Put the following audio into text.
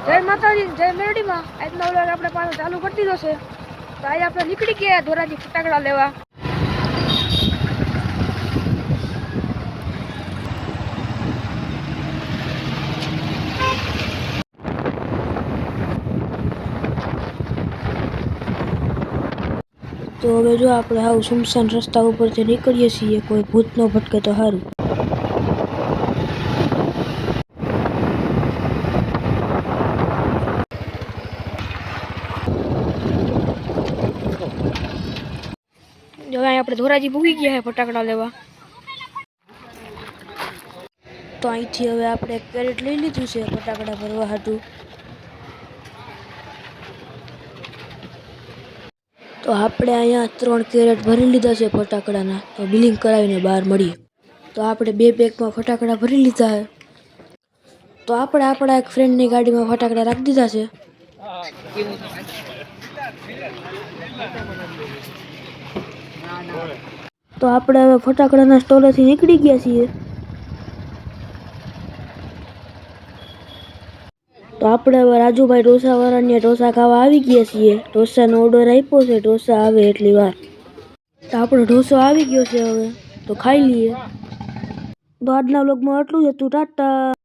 જય માતાજી, જય મેરડીમાં. આજનો વ્લોગ આપણે પાછો ચાલુ કરી દીધો છે. તો આજે આપણે નીકળી ગયા ધોરાજી ફટાકડા લેવા. તો હવે જો આપણે હાવ સુમસાન રસ્તા ઉપરથી નીકળીએ છીએ. કોઈ ભૂત ન ભટકે તો સારું. જો અહીં આપણે ધોરાજી પૂગી ગયા છે ફટાકડા લેવા. તો અહીંથી હવે આપણે એક કેરેટ લઈ લીધું છે ફટાકડા ભરવા હતું. તો આપણે અહીંયા 3 કેરેટ ભરી લીધા છે ફટાકડાના. તો બિલિંગ કરાવીને બહાર મળીએ. તો આપણે 2 બેગમાં ફટાકડા ભરી લીધા છે. તો આપણે આપણા એક ફ્રેન્ડની ગાડીમાં ફટાકડા રાખી દીધા છે. તો આપણે હવે ફટાકડાના સ્ટોલેથી નીકળી ગયા છીએ. તો આપણે હવે રાજુભાઈ ઢોસાવાળાને ઢોસા ખાવા આવી ગયા છીએ. ઢોસાનો ઓર્ડર આપ્યો છે, ઢોસા આવે એટલી વાર. તો આપણો ઢોસો આવી ગયો છે, હવે તો ખાઈ લઈએ. તો આજના વ્લોગમાં આટલું જ હતું. ટાટા.